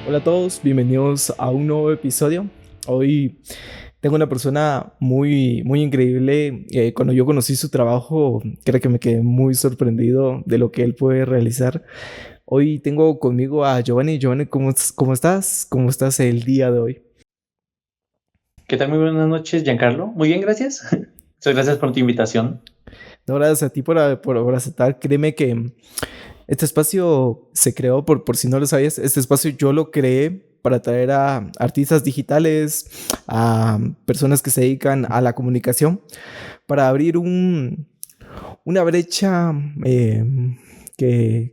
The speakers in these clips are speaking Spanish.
Hola a todos, bienvenidos a un nuevo episodio. Hoy tengo una persona muy increíble. Cuando yo conocí su trabajo, creo que me quedé muy sorprendido de lo que él puede realizar. Hoy tengo conmigo a Giovanni. Giovanni, ¿cómo estás? ¿Cómo estás el día de hoy? ¿Qué tal? Muy buenas noches, Giancarlo. Muy bien, gracias. Muchas gracias por tu invitación. No, gracias a ti por aceptar. Créeme que este espacio se creó, por si no lo sabías, este espacio yo lo creé para traer a artistas digitales, a personas que se dedican a la comunicación, para abrir una brecha que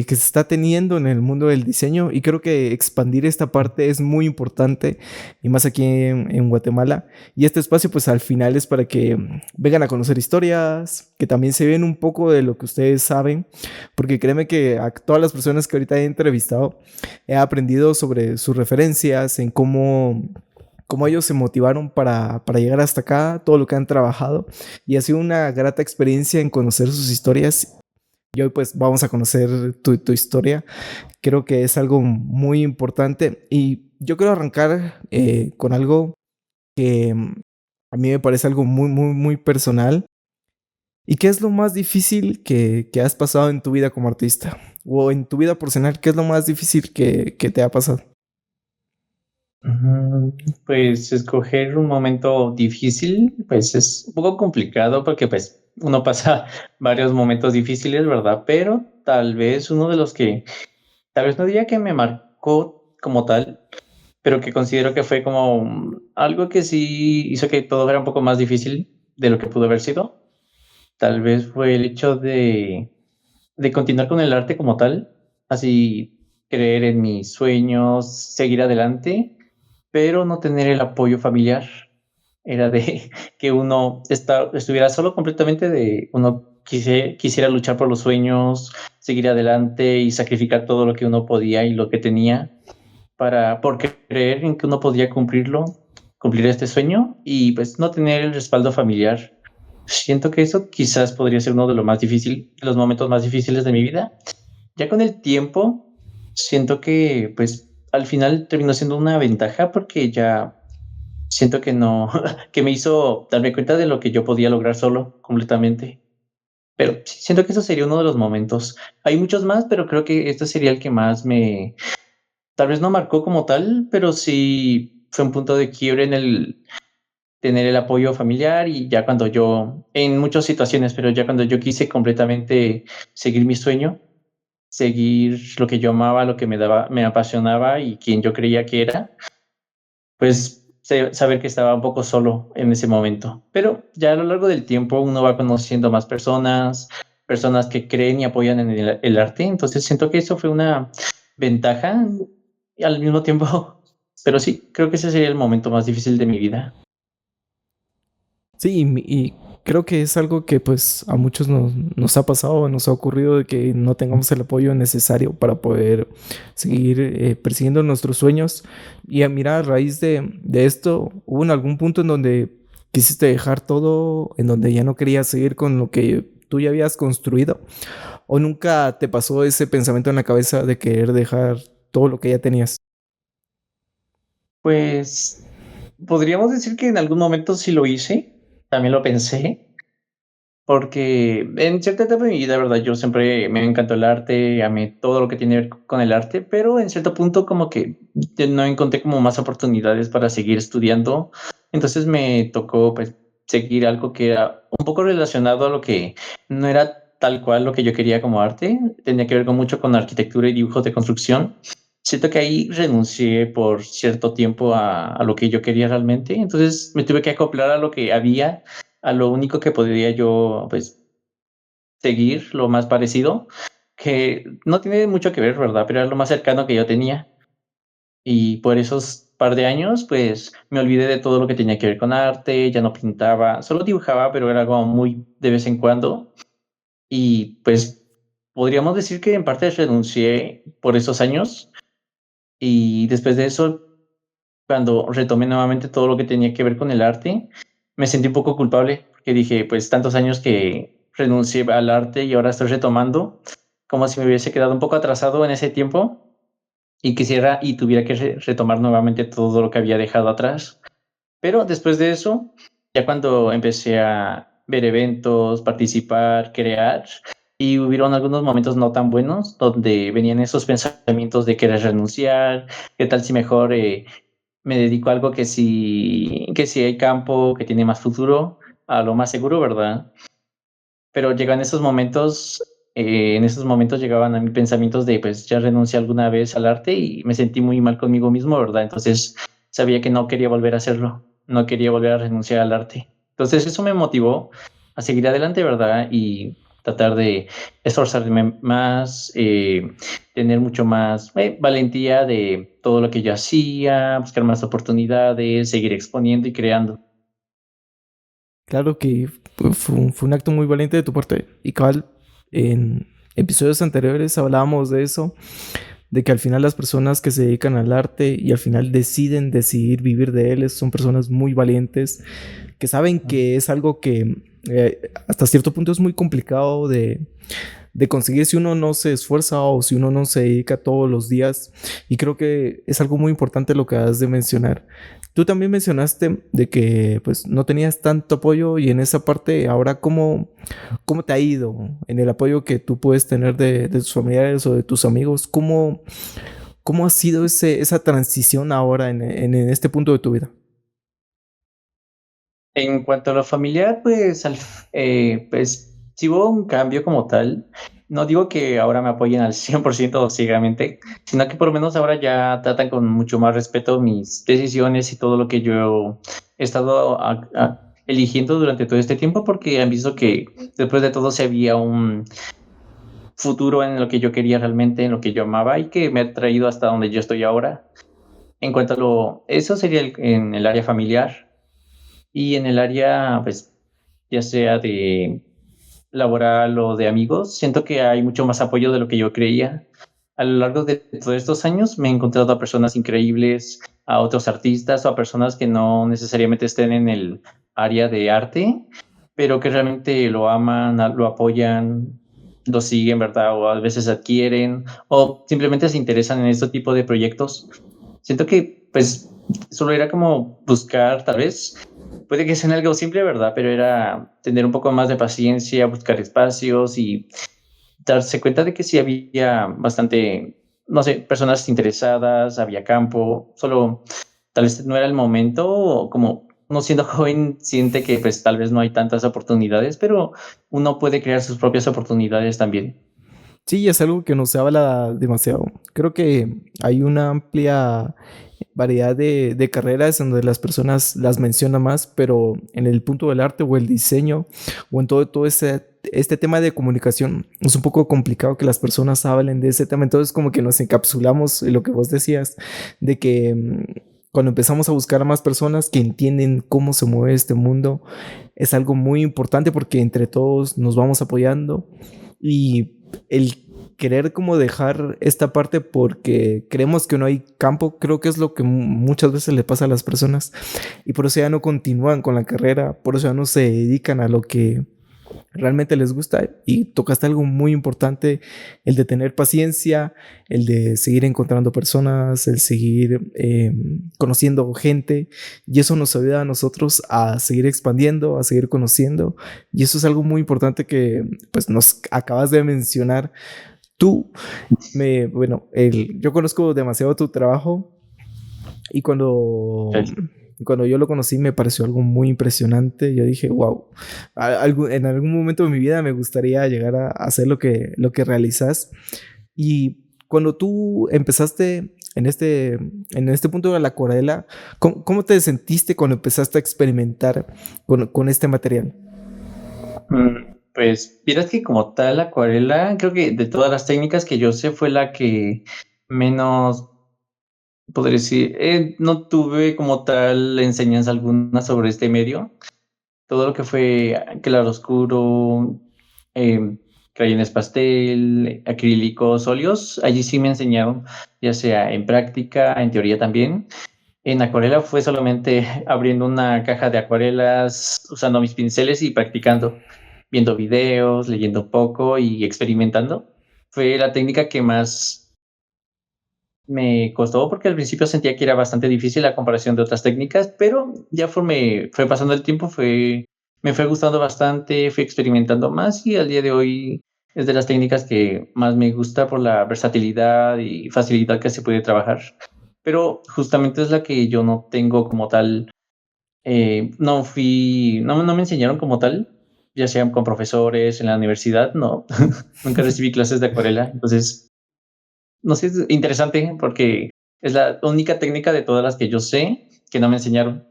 se está teniendo en el mundo del diseño, y creo que expandir esta parte es muy importante, y más aquí en Guatemala. Y este espacio pues al final es para que vengan a conocer historias, que también se ven un poco de lo que ustedes saben, porque créeme que a todas las personas que ahorita he entrevistado he aprendido sobre sus referencias, en cómo ellos se motivaron para llegar hasta acá, todo lo que han trabajado, y ha sido una grata experiencia en conocer sus historias. Y hoy pues vamos a conocer tu historia. Creo que es algo muy importante, y yo quiero arrancar con algo que a mí me parece algo muy personal. ¿Y qué es lo más difícil que has pasado en tu vida como artista? O en tu vida personal, ¿qué es lo más difícil que te ha pasado? Mm, Pues escoger un momento difícil, pues es un poco complicado porque pues uno pasa varios momentos difíciles, ¿verdad? Pero tal vez uno de los que, tal vez no diría que me marcó como tal, pero que considero que fue como algo que sí hizo que todo fuera un poco más difícil de lo que pudo haber sido. Tal vez fue el hecho de continuar con el arte como tal, así creer en mis sueños, seguir adelante, pero no tener el apoyo familiar. Era de que uno estuviera solo completamente, de uno quisiera luchar por los sueños, seguir adelante y sacrificar todo lo que uno podía y lo que tenía por creer en que uno podía cumplir este sueño y pues no tener el respaldo familiar. Siento que eso quizás podría ser uno de los momentos más difíciles de mi vida. Ya con el tiempo, siento que, pues, al final terminó siendo una ventaja porque ya siento que no, que me hizo darme cuenta de lo que yo podía lograr solo, completamente. Pero sí, siento que eso sería uno de los momentos. Hay muchos más, pero creo que este sería el que más tal vez no marcó como tal, pero sí fue un punto de quiebre en el tener el apoyo familiar y ya cuando yo, en muchas situaciones, pero ya cuando yo quise completamente seguir mi sueño, seguir lo que yo amaba, lo que me apasionaba y quien yo creía que era, pues saber que estaba un poco solo en ese momento. Pero ya a lo largo del tiempo uno va conociendo más personas, personas que creen y apoyan en el arte. Entonces siento que eso fue una ventaja y al mismo tiempo, pero sí, creo que ese sería el momento más difícil de mi vida. Sí, y creo que es algo que pues a muchos nos ha pasado, nos ha ocurrido, de que no tengamos el apoyo necesario para poder seguir persiguiendo nuestros sueños. Y mira, a raíz de esto, ¿hubo en algún punto en donde quisiste dejar todo, en donde ya no querías seguir con lo que tú ya habías construido? ¿O nunca te pasó ese pensamiento en la cabeza de querer dejar todo lo que ya tenías? Pues podríamos decir que en algún momento sí lo hice, también lo pensé, porque en cierta etapa de mi vida, ¿verdad? Yo siempre me encantó el arte, amé todo lo que tiene que ver con el arte, pero en cierto punto como que no encontré como más oportunidades para seguir estudiando. Entonces me tocó pues seguir algo que era un poco relacionado a lo que no era tal cual lo que yo quería como arte, tenía que ver con mucho con arquitectura y dibujos de construcción. Siento que ahí renuncié por cierto tiempo a lo que yo quería realmente, entonces me tuve que acoplar a lo que había, a lo único que podría yo, pues, seguir, lo más parecido, que no tiene mucho que ver, ¿verdad? Pero era lo más cercano que yo tenía. Y por esos par de años, pues, me olvidé de todo lo que tenía que ver con arte, ya no pintaba, solo dibujaba, pero era algo muy de vez en cuando. Y, pues, podríamos decir que en parte renuncié por esos años, y después de eso, cuando retomé nuevamente todo lo que tenía que ver con el arte, me sentí un poco culpable, porque dije, pues tantos años que renuncié al arte y ahora estoy retomando, como si me hubiese quedado un poco atrasado en ese tiempo. y quisiera y tuviera que retomar nuevamente todo lo que había dejado atrás. Pero después de eso, ya cuando empecé a ver eventos, participar, crear, y hubieron algunos momentos no tan buenos donde venían esos pensamientos de querer renunciar, qué tal si mejor me dedico a algo que sí hay campo, que tiene más futuro, a lo más seguro, ¿verdad? Pero llegan esos momentos, en esos momentos llegaban a mí pensamientos de, pues, ya renuncié alguna vez al arte y me sentí muy mal conmigo mismo, ¿verdad? Entonces, sabía que no quería volver a hacerlo, no quería volver a renunciar al arte. Entonces, eso me motivó a seguir adelante, ¿verdad? Y tratar de esforzarme más, tener mucho más, valentía de todo lo que yo hacía, buscar más oportunidades, seguir exponiendo y creando. Claro que fue un acto muy valiente de tu parte. Y cabal, en episodios anteriores hablábamos de eso, de que al final las personas que se dedican al arte y al final deciden decidir vivir de él son personas muy valientes, que saben que es algo que hasta cierto punto es muy complicado de conseguir si uno no se esfuerza o si uno no se dedica todos los días. Y creo que es algo muy importante lo que has de mencionar. Tú también mencionaste de que pues no tenías tanto apoyo y en esa parte ahora cómo te ha ido en el apoyo que tú puedes tener de tus familiares o de tus amigos. ¿Cómo ha sido esa transición ahora en este punto de tu vida? En cuanto a lo familiar, pues, pues sí hubo un cambio como tal. No digo que ahora me apoyen al 100% ciegamente, sino que por lo menos ahora ya tratan con mucho más respeto mis decisiones y todo lo que yo he estado eligiendo durante todo este tiempo, porque han visto que después de todo se había un futuro en lo que yo quería realmente, en lo que yo amaba y que me ha traído hasta donde yo estoy ahora. En cuanto a eso sería en el área familiar. Y en el área, pues, ya sea de laboral o de amigos, siento que hay mucho más apoyo de lo que yo creía. A lo largo de todos estos años me he encontrado a personas increíbles, a otros artistas o a personas que no necesariamente estén en el área de arte, pero que realmente lo aman, lo apoyan, lo siguen, ¿verdad? O a veces adquieren o simplemente se interesan en este tipo de proyectos. Siento que, pues, solo era como buscar, tal vez, puede que sea algo simple, ¿verdad? Pero era tener un poco más de paciencia, buscar espacios y darse cuenta de que sí había bastante, no sé, personas interesadas, había campo, solo tal vez no era el momento, o como uno siendo joven siente que pues tal vez no hay tantas oportunidades, pero uno puede crear sus propias oportunidades también. Sí, es algo que no se habla demasiado. Creo que hay una amplia variedad de carreras en donde las personas las mencionan más, pero en el punto del arte o el diseño o en todo este tema de comunicación es un poco complicado que las personas hablen de ese tema. Entonces como que nos encapsulamos en lo que vos decías, de que cuando empezamos a buscar a más personas que entienden cómo se mueve este mundo, es algo muy importante porque entre todos nos vamos apoyando y el querer como dejar esta parte porque creemos que no hay campo, creo que es lo que muchas veces le pasa a las personas y por eso ya no continúan con la carrera, por eso ya no se dedican a lo que realmente les gusta. Y tocaste algo muy importante, el de tener paciencia, el de seguir encontrando personas, el seguir conociendo gente, y eso nos ayuda a nosotros a seguir expandiendo, a seguir conociendo, y eso es algo muy importante que pues nos acabas de mencionar. Tú, bueno, yo conozco demasiado tu trabajo y cuando yo lo conocí me pareció algo muy impresionante. Yo dije, wow, en algún momento de mi vida me gustaría llegar a hacer lo que realizas. Y cuando tú empezaste en este punto de la acuarela, ¿cómo te sentiste cuando empezaste a experimentar con este material? Pues, vieras que como tal, la acuarela, creo que de todas las técnicas que yo sé fue la que menos, podría decir, no tuve como tal enseñanza alguna sobre este medio. Todo lo que fue claroscuro, crayones pastel, acrílicos, óleos, allí sí me enseñaron, ya sea en práctica, en teoría también. En acuarela fue solamente abriendo una caja de acuarelas, usando mis pinceles y practicando, viendo videos, leyendo un poco y experimentando. Fue la técnica que más me costó porque al principio sentía que era bastante difícil a comparación de otras técnicas, pero ya fue pasando el tiempo, me fue gustando bastante, fui experimentando más y al día de hoy es de las técnicas que más me gusta por la versatilidad y facilidad que se puede trabajar. Pero justamente es la que yo no tengo como tal, no me enseñaron como tal, ya sea con profesores en la universidad, no, nunca recibí clases de acuarela, entonces no sé, es interesante porque es la única técnica de todas las que yo sé que no me enseñaron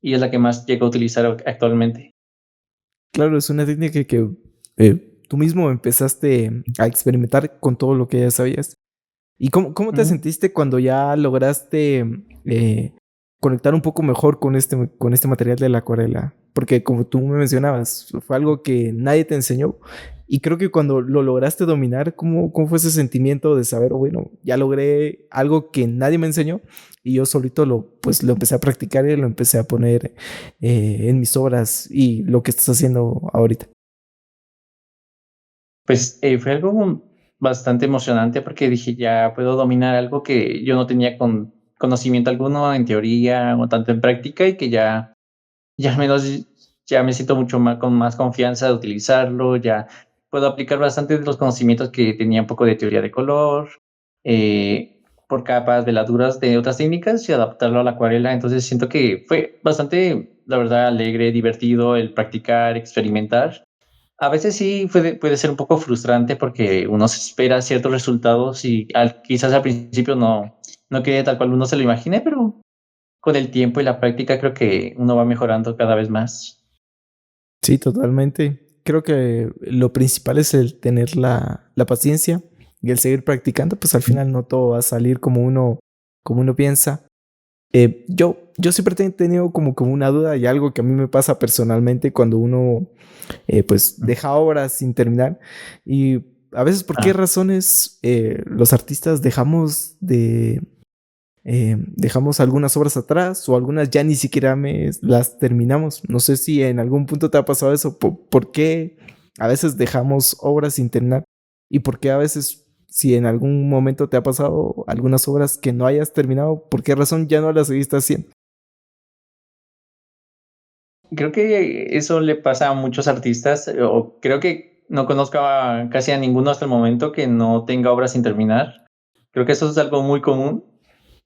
y es la que más llego a utilizar actualmente. Claro, es una técnica que tú mismo empezaste a experimentar con todo lo que ya sabías. ¿Y cómo te Ujú. sentiste cuando ya lograste conectar un poco mejor con este material de la acuarela? Porque como tú me mencionabas, fue algo que nadie te enseñó. Y creo que cuando lo lograste dominar, ¿cómo fue ese sentimiento de saber, "Oh, bueno, ya logré algo que nadie me enseñó y yo solito pues, lo empecé a practicar y lo empecé a poner en mis obras y lo que estás haciendo ahorita"? Pues, fue algo bastante emocionante porque dije: "Ya puedo dominar algo que yo no tenía conocimiento alguno en teoría o tanto en práctica", y que ya al menos ya me siento mucho más con más confianza de utilizarlo, ya puedo aplicar bastante de los conocimientos que tenía un poco de teoría de color, por capas, veladuras de otras técnicas y adaptarlo a la acuarela. Entonces, siento que fue bastante, la verdad, alegre, divertido el practicar, experimentar. A veces sí puede ser un poco frustrante porque uno se espera ciertos resultados y quizás al principio no quede tal cual uno se lo imagine, pero con el tiempo y la práctica creo que uno va mejorando cada vez más. Sí, totalmente. Creo que lo principal es el tener la paciencia y el seguir practicando, pues al final no todo va a salir como uno piensa. Yo siempre he tenido como una duda y algo que a mí me pasa personalmente cuando uno pues deja obras sin terminar y a veces por qué Ah, razones los artistas dejamos algunas obras atrás o algunas ya ni siquiera las terminamos. No sé si en algún punto te ha pasado eso. ¿Por qué a veces dejamos obras sin terminar? ¿Y por qué a veces, si en algún momento te ha pasado algunas obras que no hayas terminado, por qué razón ya no las seguiste haciendo? creo que eso le pasa a muchos artistas, o creo que no conozco casi a ninguno hasta el momento que no tenga obras sin terminar. Creo que eso es algo muy común,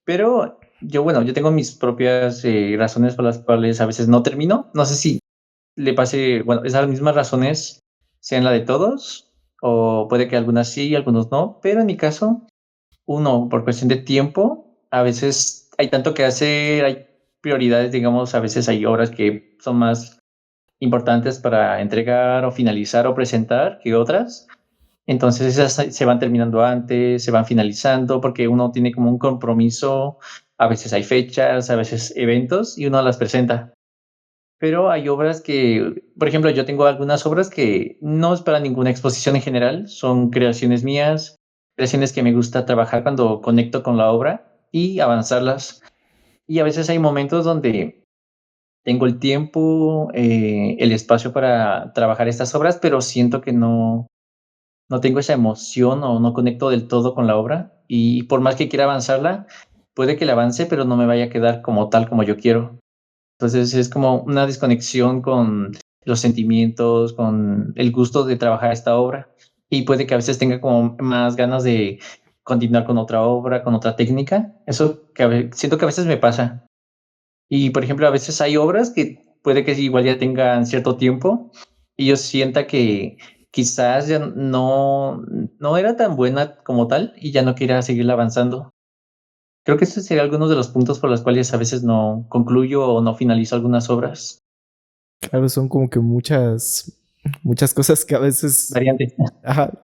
pero yo, bueno, yo tengo mis propias razones por las cuales a veces no termino. No sé si le pase, bueno, esas mismas razones sean la de todos, o puede que algunas sí, algunos no, pero en mi caso, uno, por cuestión de tiempo, a veces hay tanto que hacer, hay prioridades, digamos, a veces hay obras que son más importantes para entregar o finalizar o presentar que otras. Entonces esas se van terminando antes, se van finalizando, porque uno tiene como un compromiso, a veces hay fechas, a veces eventos y uno las presenta. Pero hay obras que, por ejemplo, yo tengo algunas obras que no es para ninguna exposición en general, son creaciones mías, creaciones que me gusta trabajar cuando conecto con la obra y avanzarlas. Y a veces hay momentos donde tengo el tiempo, el espacio para trabajar estas obras, pero siento que no tengo esa emoción o no conecto del todo con la obra. Y por más que quiera avanzarla, puede que la avance, pero no me vaya a quedar como tal como yo quiero. Entonces es como una desconexión con los sentimientos, con el gusto de trabajar esta obra. Y puede que a veces tenga como más ganas de continuar con otra obra, con otra técnica. Eso que siento que a veces me pasa. Y por ejemplo, a veces hay obras que puede que igual ya tengan cierto tiempo y yo sienta que quizás ya no era tan buena como tal y ya no quiera seguir avanzando. Creo que ese sería algunos de los puntos por los cuales a veces no concluyo o no finalizo algunas obras. Claro, son como que muchas cosas que a veces, Variantes. ajá,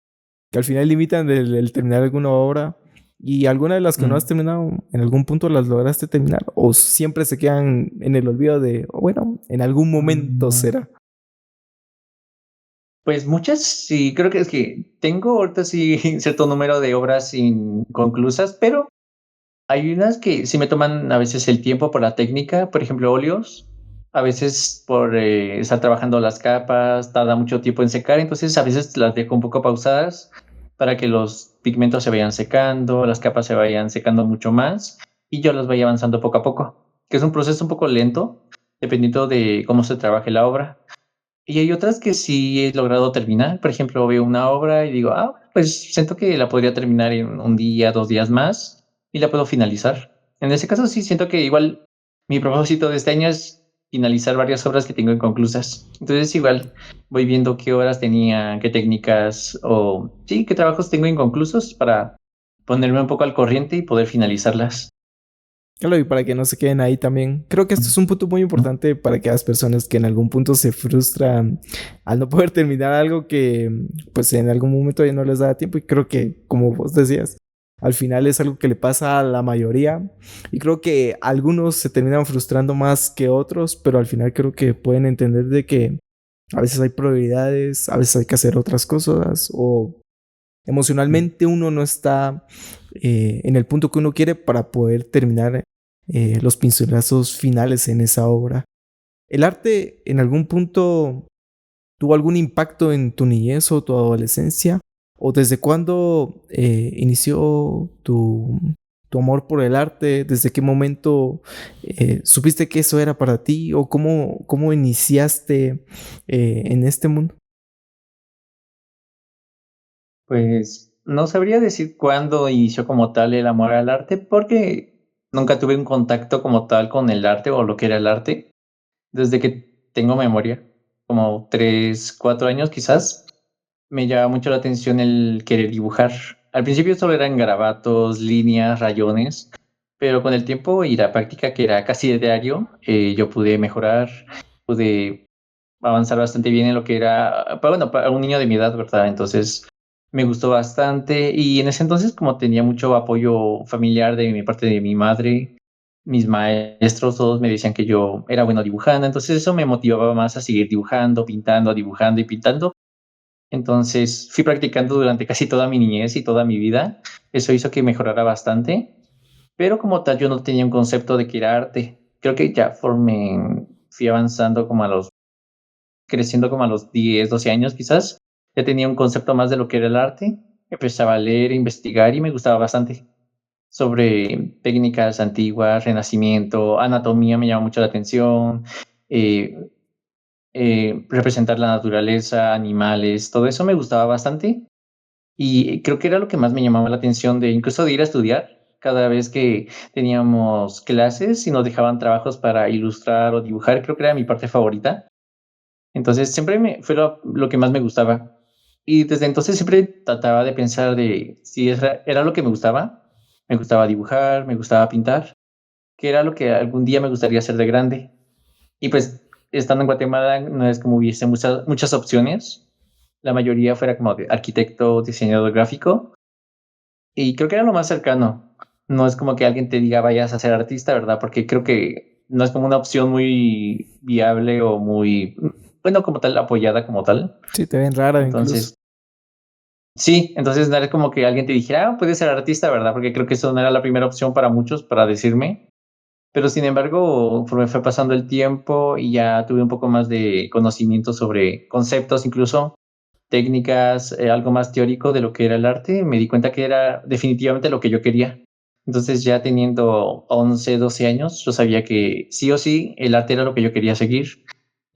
que al final limitan el terminar alguna obra. ¿Y alguna de las que no has Mm. terminado, en algún punto las lograste terminar? ¿O siempre se quedan en el olvido de, "Oh, bueno, en algún momento será"? Pues muchas sí, creo que es que tengo ahorita sí cierto número de obras inconclusas, pero hay unas que sí me toman a veces el tiempo por la técnica, por ejemplo, óleos. A veces por estar trabajando las capas, tarda mucho tiempo en secar, entonces a veces las dejo un poco pausadas para que los pigmentos se vayan secando, las capas se vayan secando mucho más y yo las vaya avanzando poco a poco, que es un proceso un poco lento, dependiendo de cómo se trabaje la obra. Y hay otras que sí he logrado terminar. Por ejemplo, veo una obra y digo, pues siento que la podría terminar en un día, 2 días más y la puedo finalizar. En ese caso sí siento que igual mi propósito de este año es finalizar varias obras que tengo inconclusas. Entonces igual voy viendo qué horas tenía, qué técnicas o sí, qué trabajos tengo inconclusos para ponerme un poco al corriente y poder finalizarlas. Claro, y para que no se queden ahí también. Creo que esto es un punto muy importante para aquellas personas que en algún punto se frustran al no poder terminar algo que pues en algún momento ya no les da tiempo. Y creo que, como vos decías, al final es algo que le pasa a la mayoría. Y creo que algunos se terminan frustrando más que otros, pero al final creo que pueden entender de que a veces hay prioridades, a veces hay que hacer otras cosas o emocionalmente uno no está en el punto que uno quiere para poder terminar los pincelazos finales en esa obra. ¿El arte en algún punto tuvo algún impacto en tu niñez o tu adolescencia? ¿O desde cuándo inició tu amor por el arte? ¿Desde qué momento supiste que eso era para ti? ¿O cómo iniciaste en este mundo? Pues no sabría decir cuándo inició como tal el amor al arte, porque nunca tuve un contacto como tal con el arte o lo que era el arte desde que tengo memoria, como 3, 4 años quizás. Me llama mucho la atención el querer dibujar. Al principio solo eran garabatos, líneas, rayones, pero con el tiempo y la práctica que era casi de diario, yo pude mejorar, pude avanzar bastante bien en lo que era, bueno, para un niño de mi edad, ¿verdad? Entonces me gustó bastante y en ese entonces como tenía mucho apoyo familiar de mi parte de mi madre, mis maestros todos me decían que yo era bueno dibujando, entonces eso me motivaba más a seguir dibujando y pintando. Entonces fui practicando durante casi toda mi niñez y toda mi vida. Eso hizo que mejorara bastante, pero como tal yo no tenía un concepto de que era arte. Creo que ya fui avanzando como a los creciendo como a los 10, 12 años quizás, ya tenía un concepto más de lo que era el arte. Empezaba a leer, investigar y me gustaba bastante. Sobre técnicas antiguas, renacimiento, anatomía me llama mucho la atención, eh, representar la naturaleza, animales, todo eso me gustaba bastante. Y creo que era lo que más me llamaba la atención de incluso de ir a estudiar. Cada vez que teníamos clases y nos dejaban trabajos para ilustrar o dibujar, creo que era mi parte favorita. Entonces, siempre fue lo que más me gustaba. Y desde entonces siempre trataba de pensar de si era lo que me gustaba dibujar, me gustaba pintar, que era lo que algún día me gustaría hacer de grande. Y pues, estando en Guatemala, no es como hubiese muchas opciones. La mayoría fuera como de arquitecto, diseñador gráfico, y creo que era lo más cercano. No es como que alguien te diga vayas a ser artista, ¿verdad? Porque creo que no es como una opción muy viable o muy, bueno, como tal, apoyada como tal. Sí, te ven rara incluso. Entonces, sí, entonces no era como que alguien te dijera, puedes ser artista, ¿verdad? Porque creo que eso no era la primera opción para muchos para decirme. Pero sin embargo, conforme fue pasando el tiempo y ya tuve un poco más de conocimiento sobre conceptos, incluso técnicas, algo más teórico de lo que era el arte, me di cuenta que era definitivamente lo que yo quería. Entonces, ya teniendo 11, 12 años, yo sabía que sí o sí el arte era lo que yo quería seguir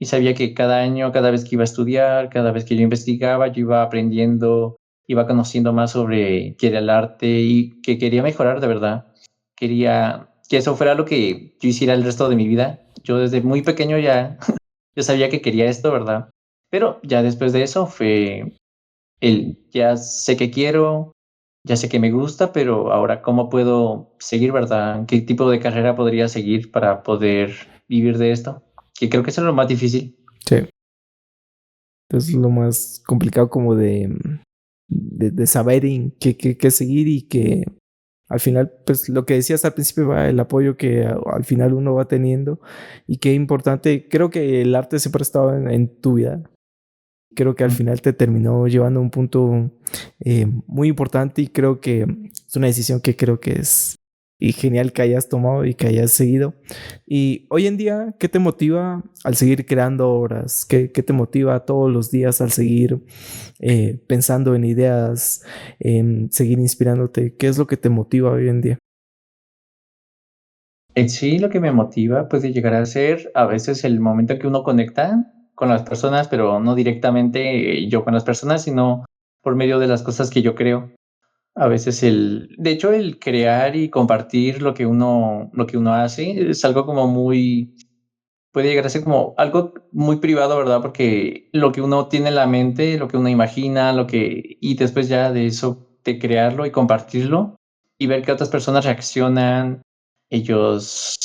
y sabía que cada año, cada vez que iba a estudiar, cada vez que yo investigaba, yo iba aprendiendo, iba conociendo más sobre qué era el arte y que quería mejorar de verdad. Quería que eso fuera lo que yo hiciera el resto de mi vida. Yo desde muy pequeño ya yo sabía que quería esto, ¿verdad? Pero ya después de eso fue ya sé que quiero, ya sé que me gusta, pero ahora cómo puedo seguir, ¿verdad? ¿Qué tipo de carrera podría seguir para poder vivir de esto? Que creo que eso es lo más difícil. Sí. Es lo más complicado como de saber en qué seguir y que al final, pues lo que decías al principio va el apoyo que al final uno va teniendo y qué importante, creo que el arte siempre ha estado en tu vida. Creo que al final te terminó llevando a un punto muy importante y creo que es una decisión que creo que es y genial que hayas tomado y que hayas seguido. Y hoy en día, ¿qué te motiva al seguir creando obras? ¿Qué te motiva todos los días al seguir pensando en ideas, en seguir inspirándote? ¿Qué es lo que te motiva hoy en día? En sí, lo que me motiva puede llegar a ser a veces el momento que uno conecta con las personas, pero no directamente yo con las personas, sino por medio de las cosas que yo creo. A veces de hecho, el crear y compartir lo que uno hace es algo como muy, puede llegar a ser como algo muy privado, ¿verdad? Porque lo que uno tiene en la mente, lo que uno imagina, y después ya de eso, de crearlo y compartirlo y ver que otras personas reaccionan, ellos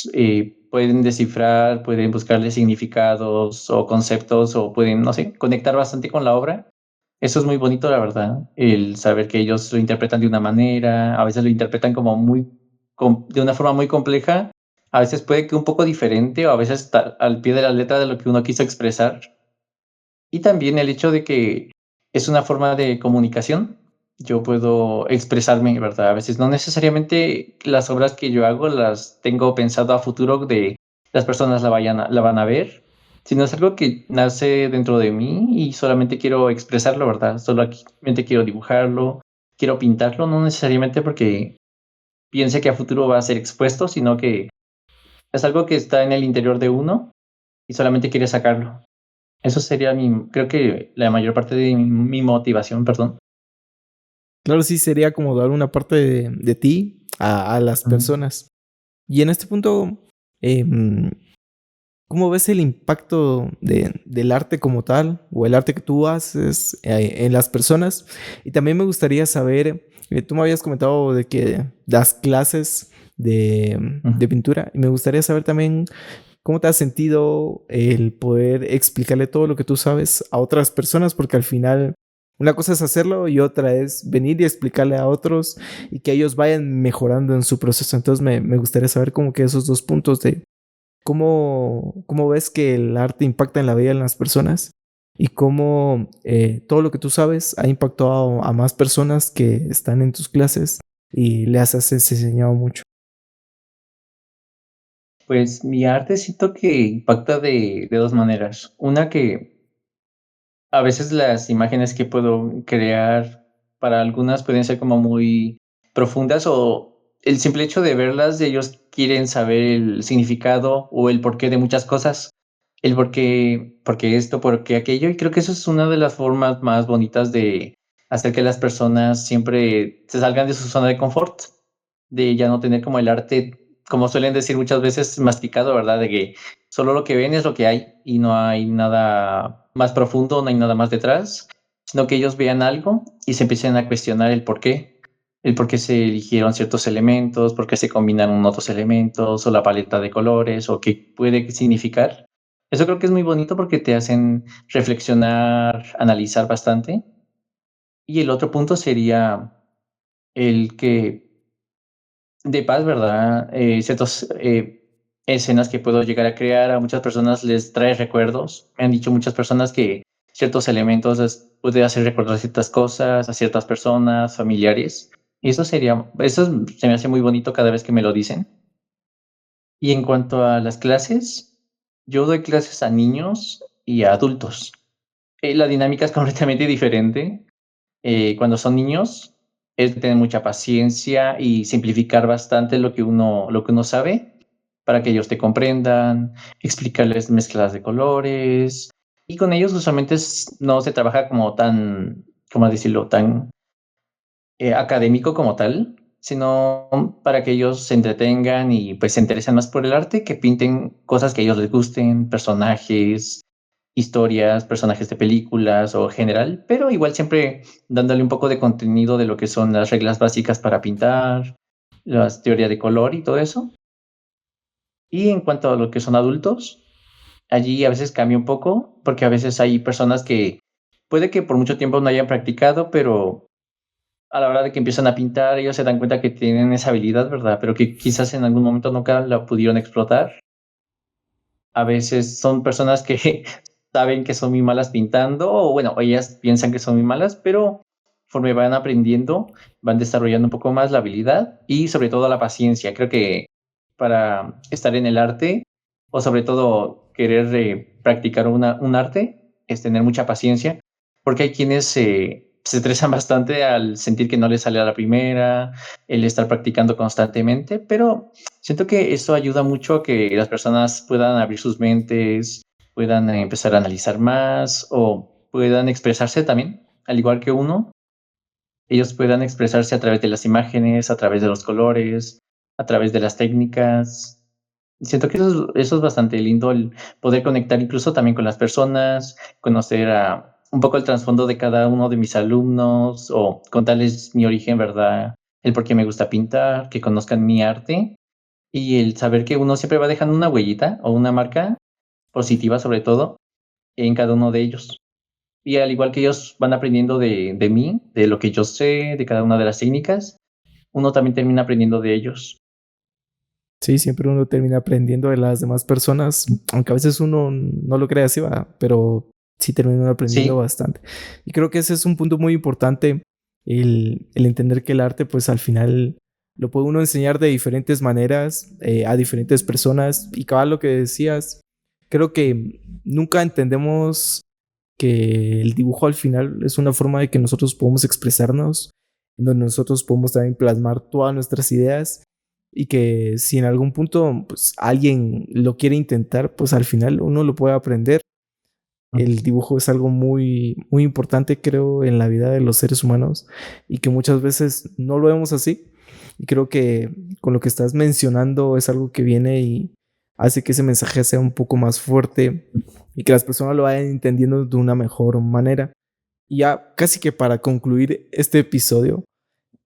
pueden descifrar, pueden buscarle significados o conceptos o pueden, no sé, conectar bastante con la obra. Eso es muy bonito, la verdad, el saber que ellos lo interpretan de una manera, a veces lo interpretan como de una forma muy compleja, a veces puede que un poco diferente o a veces está al pie de la letra de lo que uno quiso expresar. Y también el hecho de que es una forma de comunicación. Yo puedo expresarme, ¿verdad? A veces no necesariamente las obras que yo hago las tengo pensado a futuro de las personas la van a ver, sino es algo que nace dentro de mí y solamente quiero expresarlo, ¿verdad? Solamente quiero dibujarlo, quiero pintarlo, no necesariamente porque piense que a futuro va a ser expuesto, sino que es algo que está en el interior de uno y solamente quiere sacarlo. Eso sería creo que la mayor parte de mi motivación, perdón. Claro, sí, sería como dar una parte de ti a las Ujú. personas. Y en este punto, em, ¿cómo ves el impacto del arte como tal o el arte que tú haces en las personas? Y también me gustaría saber, tú me habías comentado de que das clases Ujú. de pintura y me gustaría saber también cómo te has sentido el poder explicarle todo lo que tú sabes a otras personas, porque al final una cosa es hacerlo y otra es venir y explicarle a otros y que ellos vayan mejorando en su proceso. Entonces me gustaría saber como que esos dos puntos de cómo ves que el arte impacta en la vida de las personas y cómo todo lo que tú sabes ha impactado a más personas que están en tus clases y les has enseñado mucho. Pues mi arte siento que impacta de 2 maneras. Una que a veces las imágenes que puedo crear para algunas pueden ser como muy profundas o el simple hecho de verlas, ellos quieren saber el significado o el porqué de muchas cosas, el por qué esto, por qué aquello, y creo que eso es una de las formas más bonitas de hacer que las personas siempre se salgan de su zona de confort, de ya no tener como el arte, como suelen decir muchas veces, masticado, ¿verdad? De que solo lo que ven es lo que hay y no hay nada más profundo, no hay nada más detrás, sino que ellos vean algo y se empiecen a cuestionar el por qué se eligieron ciertos elementos, por qué se combinan otros elementos o la paleta de colores o qué puede significar. Eso creo que es muy bonito porque te hacen reflexionar, analizar bastante. Y el otro punto sería el que de paz, ¿verdad? Ciertas escenas que puedo llegar a crear a muchas personas les trae recuerdos. Me han dicho muchas personas que ciertos elementos les puede hacer recordar ciertas cosas a ciertas personas, familiares. Y eso se me hace muy bonito cada vez que me lo dicen. Y en cuanto a las clases, yo doy clases a niños y a adultos. La dinámica es completamente diferente. Cuando son niños, es tener mucha paciencia y simplificar bastante lo que uno sabe para que ellos te comprendan, explicarles mezclas de colores. Y con ellos usualmente no se trabaja como tan, ¿cómo decirlo?, tan académico como tal, sino para que ellos se entretengan y pues se interesen más por el arte, que pinten cosas que a ellos les gusten, personajes, historias, personajes de películas o general, pero igual siempre dándole un poco de contenido de lo que son las reglas básicas para pintar, las teoría de color y todo eso. Y en cuanto a lo que son adultos, allí a veces cambia un poco, porque a veces hay personas que puede que por mucho tiempo no hayan practicado, pero a la hora de que empiezan a pintar, ellos se dan cuenta que tienen esa habilidad, ¿verdad? Pero que quizás en algún momento nunca la pudieron explotar. A veces son personas que saben que son muy malas pintando, o bueno, ellas piensan que son muy malas, pero conforme van aprendiendo, van desarrollando un poco más la habilidad y sobre todo la paciencia. Creo que para estar en el arte o sobre todo querer practicar un arte es tener mucha paciencia, porque hay quienes se estresan bastante al sentir que no les sale a la primera, el estar practicando constantemente, pero siento que esto ayuda mucho a que las personas puedan abrir sus mentes, puedan empezar a analizar más o puedan expresarse también, al igual que uno, ellos puedan expresarse a través de las imágenes, a través de los colores, a través de las técnicas. Siento que eso es bastante lindo, el poder conectar incluso también con las personas, conocer un poco el trasfondo de cada uno de mis alumnos o contarles mi origen, ¿verdad? El por qué me gusta pintar, que conozcan mi arte y el saber que uno siempre va dejando una huellita o una marca positiva sobre todo en cada uno de ellos. Y al igual que ellos van aprendiendo de mí, de lo que yo sé, de cada una de las técnicas, uno también termina aprendiendo de ellos. Sí, siempre uno termina aprendiendo de las demás personas, aunque a veces uno no lo crea así, va, pero sí termina aprendiendo Sí, bastante. Y creo que ese es un punto muy importante, el entender que el arte, pues al final lo puede uno enseñar de diferentes maneras a diferentes personas. Y cabal lo que decías, creo que nunca entendemos que el dibujo al final es una forma de que nosotros podemos expresarnos, en donde nosotros podemos también plasmar todas nuestras ideas y que si en algún punto pues alguien lo quiere intentar, pues al final uno lo puede aprender. El dibujo es algo muy, muy importante, creo, en la vida de los seres humanos y que muchas veces no lo vemos así. Y creo que con lo que estás mencionando es algo que viene y hace que ese mensaje sea un poco más fuerte y que las personas lo vayan entendiendo de una mejor manera. Y ya casi que para concluir este episodio,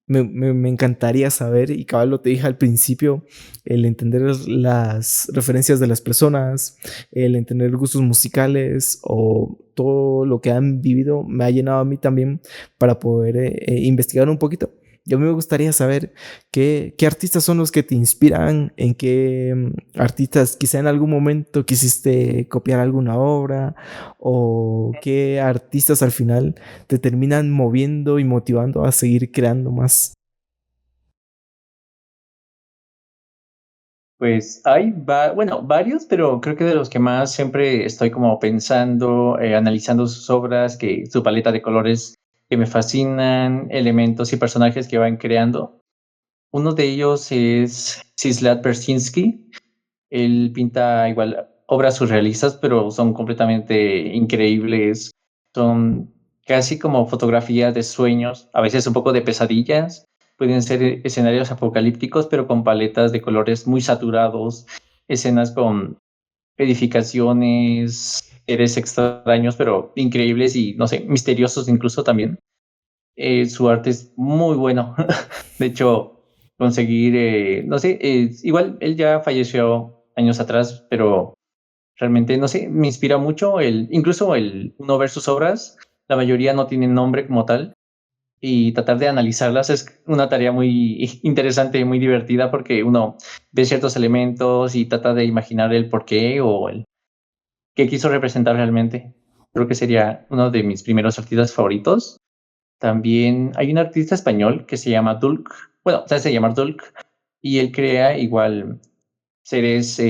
me encantaría saber, y cabal lo te dije al principio, el entender las referencias de las personas, el entender gustos musicales o todo lo que han vivido, me ha llenado a mí también para poder investigar un poquito. Y a mí me gustaría saber qué artistas son los que te inspiran, en qué artistas quizá en algún momento quisiste copiar alguna obra o qué artistas al final te terminan moviendo y motivando a seguir creando más. pues hay, bueno, varios, pero creo que de los que más siempre estoy como pensando, analizando sus obras, que su paleta de colores que me fascinan, elementos y personajes que van creando. Uno de ellos es Zislat Berzhinsky. Él pinta igual obras surrealistas, pero son completamente increíbles. Son casi como fotografías de sueños, a veces un poco de pesadillas. Pueden ser escenarios apocalípticos, pero con paletas de colores muy saturados, escenas con edificaciones, seres extraños, pero increíbles y, no sé, misteriosos incluso también. Su arte es muy bueno. De hecho, conseguir, no sé, igual él ya falleció años atrás, pero realmente, no sé, me inspira mucho incluso uno ver sus obras, la mayoría no tienen nombre como tal, y tratar de analizarlas es una tarea muy interesante y muy divertida porque uno ve ciertos elementos y trata de imaginar el porqué o el qué quiso representar realmente. Creo que sería uno de mis primeros artistas favoritos. También hay un artista español que se llama Dulc, bueno, se hace llamar Dulc, y él crea igual seres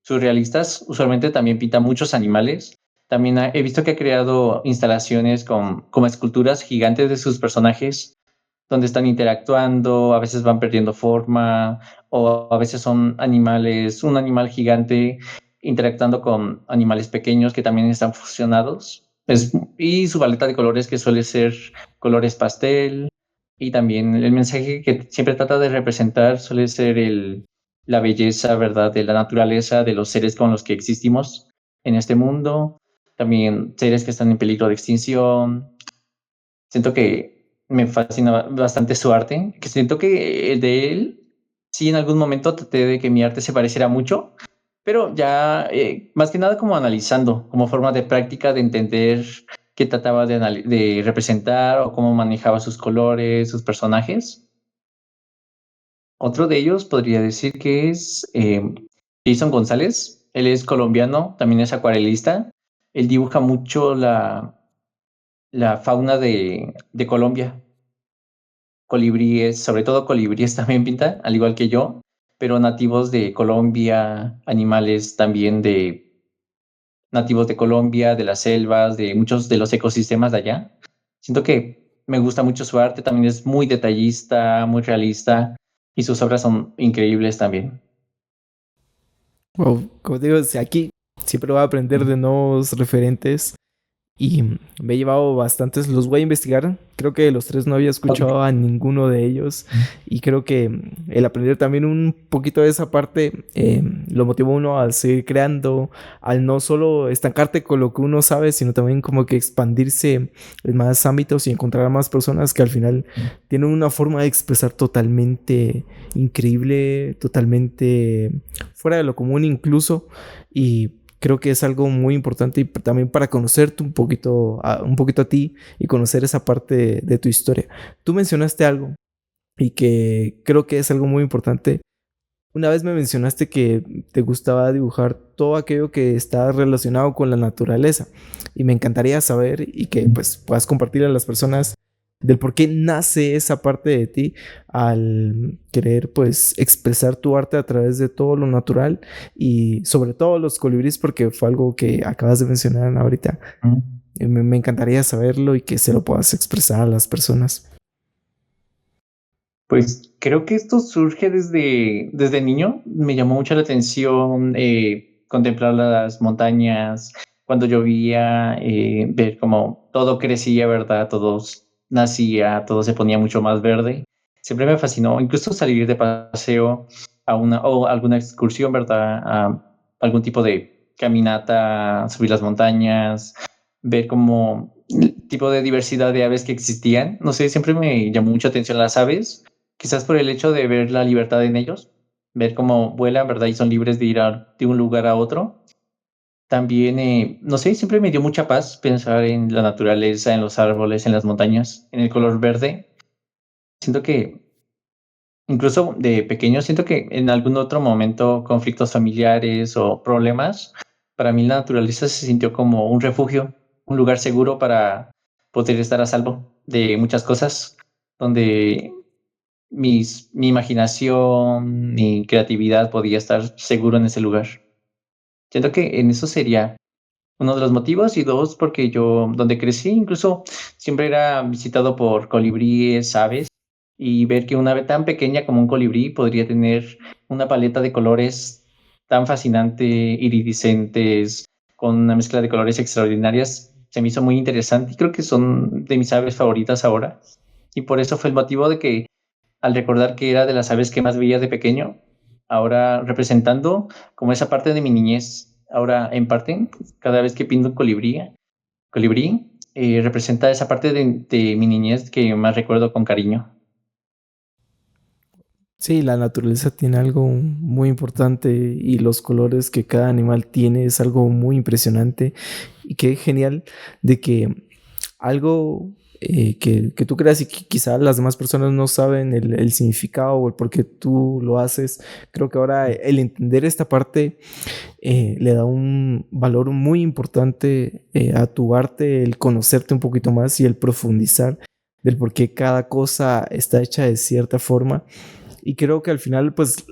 surrealistas. Usualmente también pinta muchos animales. También he visto que ha creado instalaciones como esculturas gigantes de sus personajes, donde están interactuando, a veces van perdiendo forma, o a veces son animales, un animal gigante interactuando con animales pequeños que también están fusionados. Y su paleta de colores que suele ser colores pastel, y también el mensaje que siempre trata de representar suele ser la belleza, ¿verdad? De la naturaleza, de los seres con los que existimos en este mundo, también seres que están en peligro de extinción. Siento que me fascina bastante su arte, que siento que el de él, sí en algún momento traté de que mi arte se pareciera mucho, pero ya más que nada como analizando, como forma de práctica de entender qué trataba de representar o cómo manejaba sus colores, sus personajes. Otro de ellos podría decir que es Jason González. Él es colombiano, también es acuarelista. Él dibuja mucho la fauna de Colombia. Colibríes, sobre todo colibríes también pinta, al igual que yo, pero nativos de Colombia, animales también de nativos de Colombia, de las selvas, de muchos de los ecosistemas de allá. Siento que me gusta mucho su arte, también es muy detallista, muy realista y sus obras son increíbles también. Wow, como te digo, aquí siempre voy a aprender de nuevos referentes y me he llevado bastantes, los voy a investigar. Creo que de los tres no había Ok. escuchado a ninguno de ellos y creo que el aprender también un poquito de esa parte lo motiva a uno a seguir creando, al no solo estancarte con lo que uno sabe, sino también como que expandirse en más ámbitos y encontrar a más personas que al final tienen una forma de expresar totalmente increíble, totalmente fuera de lo común incluso, y creo que es algo muy importante y también para conocerte un poquito a ti y conocer esa parte de tu historia. Tú mencionaste algo y que creo que es algo muy importante. Una vez me mencionaste que te gustaba dibujar todo aquello que está relacionado con la naturaleza y me encantaría saber y que pues puedas compartir a las personas del por qué nace esa parte de ti al querer pues expresar tu arte a través de todo lo natural y sobre todo los colibríes porque fue algo que acabas de mencionar ahorita. Me encantaría saberlo y que se lo puedas expresar a las personas. Pues creo que esto surge desde niño. Me llamó mucho la atención contemplar las montañas, cuando llovía, ver cómo todo crecía, ¿verdad? Todo nacía, todo se ponía mucho más verde. Siempre me fascinó, incluso salir de paseo a una o alguna excursión, ¿verdad? A algún tipo de caminata, subir las montañas, ver como el tipo de diversidad de aves que existían. No sé, siempre me llamó mucha atención las aves. Quizás por el hecho de ver la libertad en ellos, ver cómo vuelan, ¿verdad? Y son libres de ir de un lugar a otro. También, no sé, siempre me dio mucha paz pensar en la naturaleza, en los árboles, en las montañas, en el color verde. Siento que, incluso de pequeño, siento que en algún otro momento, conflictos familiares o problemas, para mí la naturaleza se sintió como un refugio, un lugar seguro para poder estar a salvo de muchas cosas, donde mi imaginación, mi creatividad podía estar seguro en ese lugar. Siento que en eso sería uno de los motivos y 2 porque yo donde crecí incluso siempre era visitado por colibríes, aves, y ver que una ave tan pequeña como un colibrí podría tener una paleta de colores tan fascinante, iridiscentes, con una mezcla de colores extraordinarias, se me hizo muy interesante y creo que son de mis aves favoritas ahora. Y por eso fue el motivo de que al recordar que era de las aves que más veía de pequeño, ahora representando como esa parte de mi niñez, ahora en parte, cada vez que pinto un colibrí, representa esa parte de mi niñez que más recuerdo con cariño. Sí, la naturaleza tiene algo muy importante y los colores que cada animal tiene es algo muy impresionante y qué genial de que algo que tú creas y que quizá las demás personas no saben el significado o el por qué tú lo haces. Creo que ahora el entender esta parte le da un valor muy importante a tu arte, el conocerte un poquito más y el profundizar del por qué cada cosa está hecha de cierta forma. Y creo que al final, pues,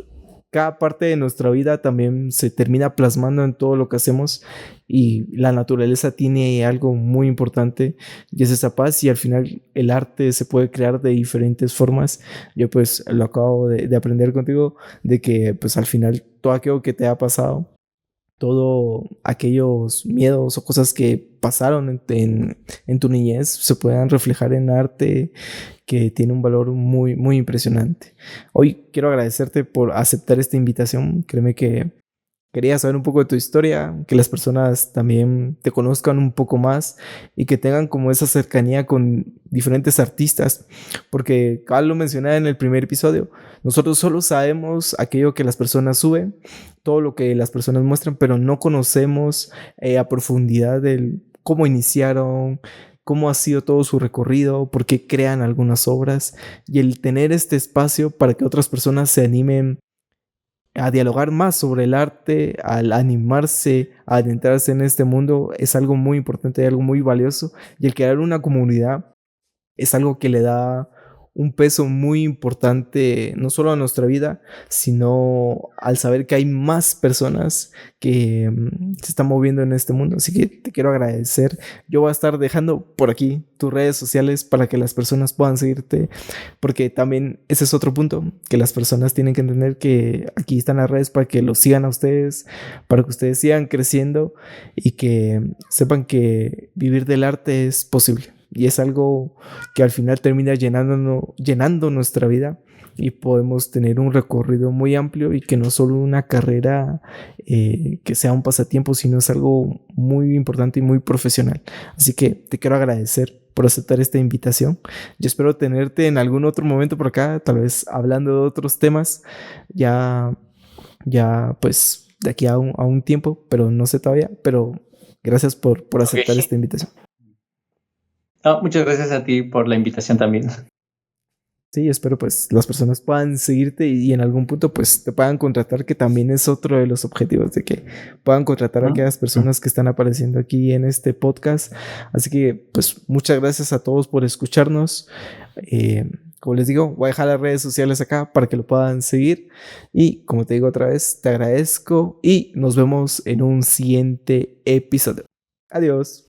cada parte de nuestra vida también se termina plasmando en todo lo que hacemos y la naturaleza tiene algo muy importante y es esa paz y al final el arte se puede crear de diferentes formas. Yo pues lo acabo de aprender contigo de que pues al final todo aquello que te ha pasado, todo aquellos miedos o cosas que pasaron en tu niñez se puedan reflejar en arte que tiene un valor muy, muy impresionante. Hoy quiero agradecerte por aceptar esta invitación. Créeme que quería saber un poco de tu historia, que las personas también te conozcan un poco más y que tengan como esa cercanía con diferentes artistas, porque Carl lo mencionaba en el primer episodio, nosotros solo sabemos aquello que las personas suben, todo lo que las personas muestran, pero no conocemos a profundidad el cómo iniciaron, cómo ha sido todo su recorrido, por qué crean algunas obras y el tener este espacio para que otras personas se animen a dialogar más sobre el arte, al animarse, a adentrarse en este mundo, es algo muy importante y algo muy valioso. Y el crear una comunidad es algo que le da un peso muy importante, no solo a nuestra vida, sino al saber que hay más personas que se están moviendo en este mundo. Así que te quiero agradecer. Yo voy a estar dejando por aquí tus redes sociales para que las personas puedan seguirte, porque también ese es otro punto, que las personas tienen que entender que aquí están las redes para que los sigan a ustedes, para que ustedes sigan creciendo y que sepan que vivir del arte es posible. Y es algo que al final termina llenando nuestra vida y podemos tener un recorrido muy amplio y que no solo una carrera que sea un pasatiempo, sino es algo muy importante y muy profesional. Así que te quiero agradecer por aceptar esta invitación. Yo espero tenerte en algún otro momento por acá, tal vez hablando de otros temas, ya, ya pues de aquí a un tiempo, pero no sé todavía, pero gracias por aceptar Ok. esta invitación. No, muchas gracias a ti por la invitación también. Sí, espero pues las personas puedan seguirte y en algún punto pues te puedan contratar, que también es otro de los objetivos, de que puedan contratar a Ujú. aquellas personas que están apareciendo aquí en este podcast. Así que pues muchas gracias a todos por escucharnos. Como les digo, voy a dejar las redes sociales acá para que lo puedan seguir. Y como te digo otra vez, te agradezco y nos vemos en un siguiente episodio. Adiós.